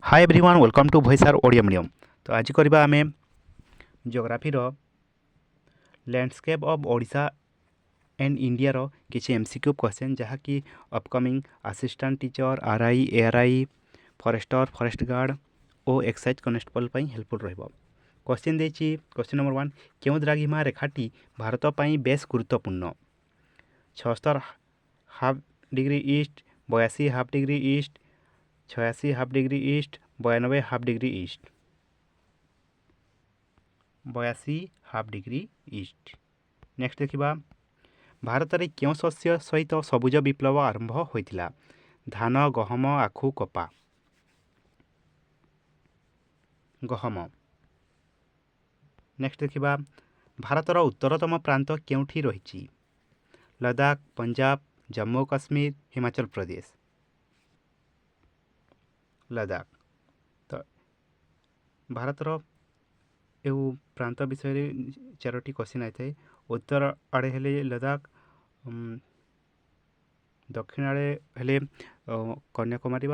Hi everyone welcome to voice R Odia medium. तो आज करबा आमे ज्योग्राफी रो landscape of Odisha and India रो किछि एमसीक्यू क्वेश्चन जहा कि upcoming assistant teacher RI ARI forester forest guard ओ एक्साइज कनेस्टेबल पई हेल्पफुल रहबो। क्वेश्चन देछि क्वेश्चन नंबर 1 केउ द्राघिमा रेखाटी भारत पई बेस गुरुत्वपूर्ण 76 half degree east 82 half degree east 86 half degree east 92 half degree east 82 half degree east. Next देखा भारत में क्यों शस्य सहित सबुज विप्लव आरंभ होता धान गहम आखु कपा गहम। नेक्स्ट देखा भारतर उत्तरतम प्रांत केउठी रही लद्दाख पंजाब जम्मू काश्मीर हिमाचल प्रदेश लद्दाख। तो भारतर यू प्रांत विषय चारोटी क्वेश्चन आई थे उत्तर आड़े हेले लद्दाख दक्षिण आड़े हेले कन्याकुमारी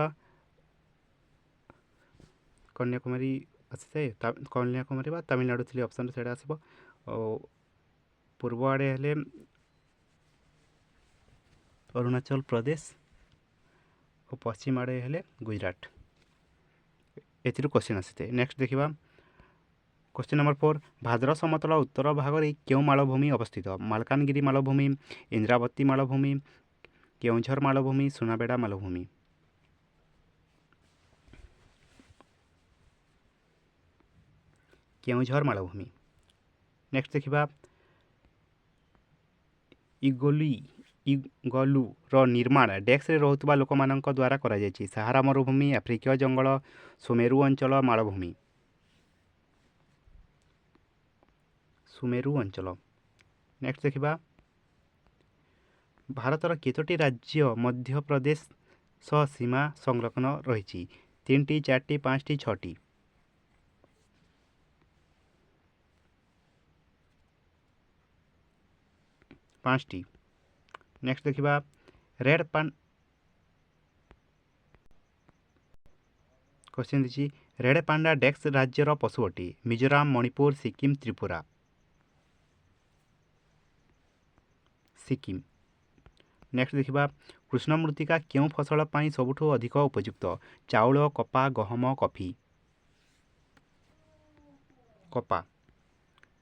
आसी थाए कन्याकुमारी तमिलनाडु थी ऑप्शन से आसब पूर्व आड़े हेले अरुणाचल प्रदेश और पश्चिम आड़े हेले गुजरात एथिरु क्वेश्चन आसी थे। नेक्स्ट देखा क्वेश्चन नंबर 4 भाद्र समतल उत्तर भाग में क्यों मालभूमि अवस्थित मालकानगिरी मालभूमि इंद्रावती मालभूमि केउझर मालभूमि सुनाबेड़ा मालभूमि। केउझर मालभूमि। नेक्स्ट देखा इगलू रो निर्माण डेक्स रे रोहुतबा लोक मानक द्वारा करा जायछि सहारा मरुभूमि आफ्रिकीय जंगल सुमेरु अंचल मालभूमि सुमेरु अंचल। नेक्स्ट देखा भारतर केतोटी राज्य मध्य प्रदेश सह सीमा संलग्न रही 3टी 4टी 5टी 6टी 5टी। नेक्स्ट देखा रेड पान क्वेश्चन दी रेड पांडा डेक्स राज्यर पशु अटे मिजोराम मणिपुर सिक्किम त्रिपुरा सिक्किम। नेक्स्ट देखा कृष्ण मृत्तिका क्यों फसल पाई सबुठु अधिक उपयुक्त चाउल कपा गहम कॉफी कपा।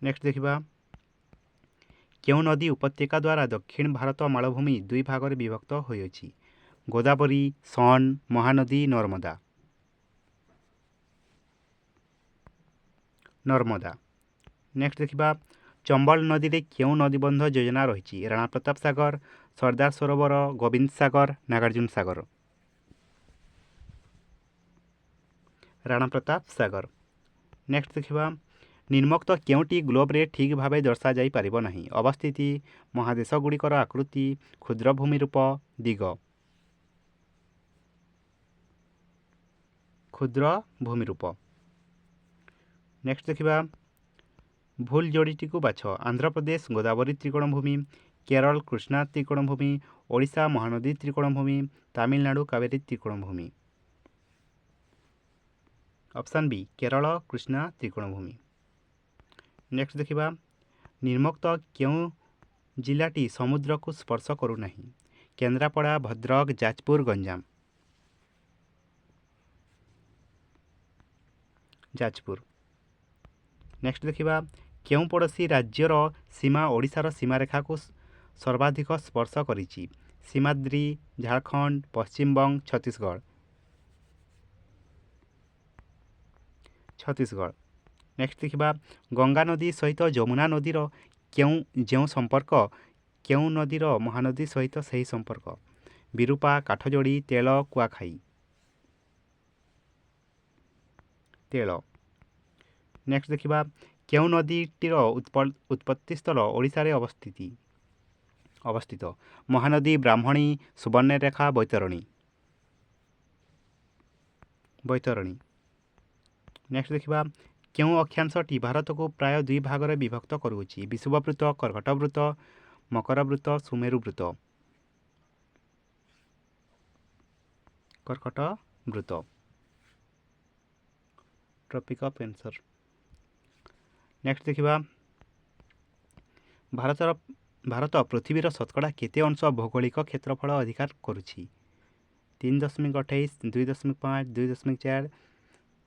नेक्स्ट देखा क्यों नदी उपत्यका द्वारा दक्षिण भारत मालभूमि दुई भाग में विभक्त होइछि गोदावरी सन महानदी नर्मदा नर्मदा। नेक्स्ट देखा चंबल नदी रे क्यों नदीबंध योजना रही राणा प्रताप सागर सरदार सरोवर गोविंद सागर नागार्जुन सागर राणा प्रताप सागर। नेक्स्ट देखा निम्नोक्त केउटी ग्लोब रे ठीक भाव दर्शा जाई परिबो नहीं अवस्थिति महादेश गुड़िकर आकृति क्षुद्र भूमि रूप दिग क्षुद्र भूमि रूप। नेक्स्ट देखा भूल जोड़ीटी को बाछ आंध्र प्रदेश गोदावरी त्रिकोणभूमि केरल कृष्णा त्रिकोणभूमि ओडिशा महानदी त्रिकोणभूमि तमिलनाडु कावेरी त्रिकोणभूमि ऑप्शन बी केरल कृष्णा त्रिकोणभूमि। नेक्स्ट देखा निम्नोक्त क्यों जिलाटी समुद्र को स्पर्श करूना केन्द्रापड़ा भद्रक जाजपुर गंजाम जाजपुर। नेक्स्ट देखा क्यों पड़ोशी राज्यर सीमा ओडिशार सीमारेखा को सर्वाधिक स्पर्श करिछि सीमाद्री झारखंड पश्चिमबंग छत्तीसगढ़ छत्तीसगढ़। नेक्स्ट देखा गंगा नदी सहित जमुना नदीर क्यों जो संपर्क क्यों नदीर महानदी सहित सही संपर्क विरूपा काठजोड़ी तेल कुआखाई तेल। नेक्स्ट देखा क्यों नदीटीर उत्पत्ति स्थल ओडिशा रे अवस्थित महानदी ब्राह्मणी सुवर्णरेखा बैतरणी बैतरणी। नेक्स्ट देखा क्यों अक्षांशटी भारत को प्राय दुई भाग में विभक्त करुछि विषुववृत्त कर्कटवृत्त मकरवृत्त सुमेरुवृत्त कर्कटवृत्त। Tropic of cancer. नेक्स्ट देखिबा भारत पृथ्वीर शतकड़ा केते अंश भौगोलिक क्षेत्रफल अधिकार करुछि? 3.28, 2.5, 2.4,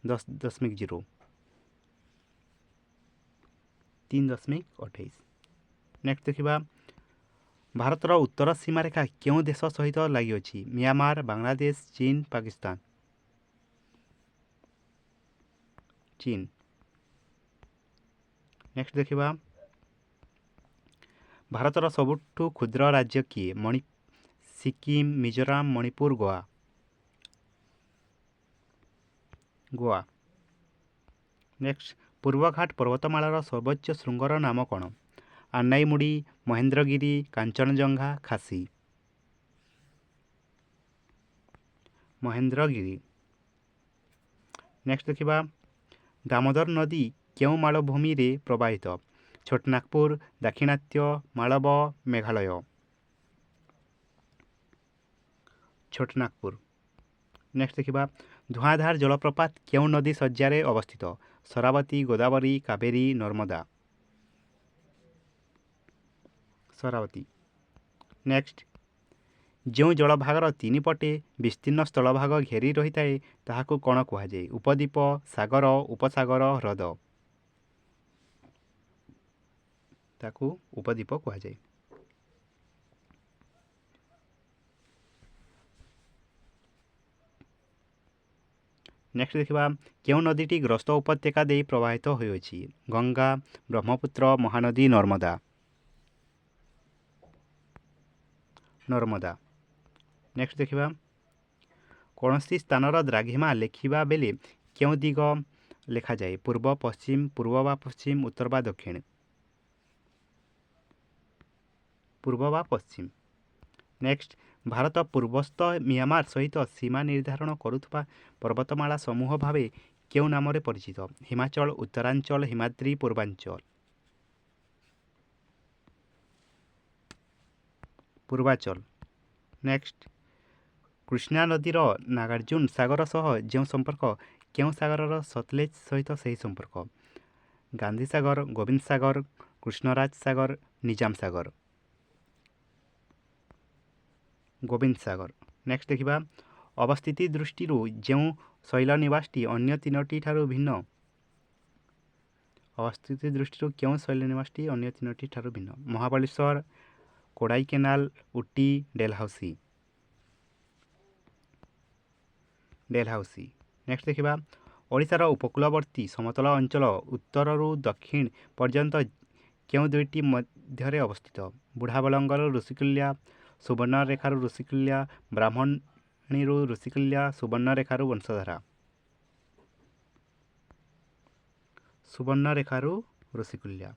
10.0। 3.28। नेक्स्ट देखिबा भारतर उत्तर सीमा रेखा क्यों देश सहित लगी? म्यांमार, बांग्लादेश, चीन, पाकिस्तान। चीन। नेक्स्ट देखिबा भारतर सबुठु क्षुद्र राज्य किए? सिक्किम, मिजोराम, मणिपुर, गोवा। गोवा। नेक्स्ट पूर्वघाट पर्वतमालार सर्वोच्च शृंगर नाम कौन? आन्नाईमुड़ी, महेंद्रगिरी, कांचनजंघा, खासी। महेंद्रगिरी। नेक्स्ट देखिबा दामोदर नदी क्यों मालभूमि रे प्रवाहित? छोटनागपुर, दाक्षिणात्य, मालव, मेघालय। छोटनागपुर। नेक्स्ट देखिबा धुआंधार जलप्रपात क्यों नदी सज्जारे अवस्थित? शरावती, गोदावरी, कावेरी, नर्मदा। शरावती। नेक्स्ट जो जलभागर तीन पटे विस्तीर्ण स्थलभाग घेरी रही थाए ताहाकू कौन कुहाଯାଏ? उपद्वीप, सागर, उपसागर, ह्रद। ताकू उपद्वीप कुहाଯାଏ। नेक्स्ट देखिबा क्यों नदीटी ग्रस्त उपत्यका दे प्रवाहित होइछि? गंगा, ब्रह्मपुत्र, महानदी, नर्मदा। नर्मदा। नेक्स्ट देखिबा कौनसी स्थानर द्राघिमा लेखिबा बेले क्यों दिग लेखा जाए? पूर्व, पश्चिम, पूर्व बा पश्चिम, उत्तर बा दक्षिण। पूर्व बा पश्चिम। नेक्स्ट भारत पूर्वस्थ म्यांमार सहित सीमा निर्धारण करुथबा पर्वतमाला समूह भावे क्यों नाम परिचित? हिमाचल, उत्तरांचल, हिमाद्री, पूर्वांचल। पूर्वाचल। नेक्स्ट कृष्णा नदीर नागार्जुन सागर सह जो संपर्क क्यों सागर सतलेज सहित सही संपर्क? गांधी सागर, गोविंद सागर, कृष्णराज सागर, निजाम सागर। गोविंद सागर। नेक्स्ट देखिबा अवस्थिति दृष्टि जो शैलनिवासटी अन्य तीनोटी ठारू भिन्न? अवस्थिति दृष्टि क्यों शैलनिवासटी अन्य तीनोटी ठारू भिन्न? महाबलेश्वर, कोडाईकेनाल, उटी, डेलहाउसी। डेलहाउसी। नेक्स्ट देखिबा ओडिशार उपकूलवर्ती समतल अंचल उत्तररू दक्षिण पर्यंत क्यों दुईटी मध्य अवस्थित? बुढ़ाबलंगर, ऋषिकुल्या, सुवर्णरेखारू ऋषिकुल्या, ब्राह्मणीरू ऋषिकुल्या, सुवर्णरेखारू वंशधारा। सुवर्णरेखारू ऋषिकुल्या।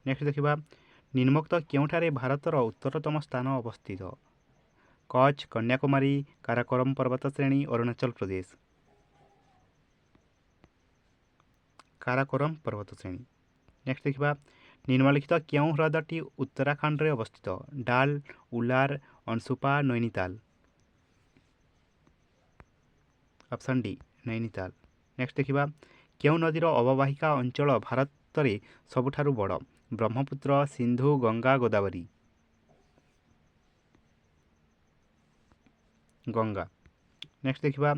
नेक्स्ट देखिबा निम्नोक्त क्योंठारे भारतर उत्तरतम स्थान अवस्थित? कच्छ, कन्याकुमारी, काराकोरम पर्वत श्रेणी, अरुणाचल प्रदेश। काराकोरम पर्वत श्रेणी। नेक्स्ट देखिबा निम्नलिखित क्यों ह्रदटी उत्तराखंड रे अवस्थित? Dal, Wular, Anshupa, Nainital. Option D Nainital. Next देखिबा क्यों नदीर अववाहिका अंचल भारत रे सबुठारु बड़? ब्रह्मपुत्र, सिंधु, गंगा, गोदावरी। गंगा। नेक्स्ट देखिबा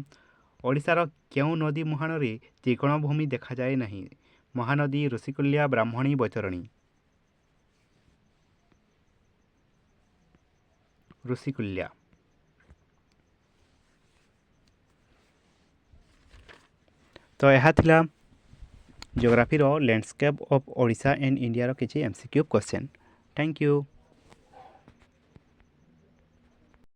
ओडिशार क्यों नदी मुहाण रे त्रिकोणभूमि देखा जाए नहीं? महानदी, ऋषिकुल्या, ब्राह्मणी, बैतरणी। ऋषिकुल्या। तो यह थिला जियोग्राफी रो landscape of Odisha and India रो किछि एमसीक्यू क्वेश्चन। Thank you.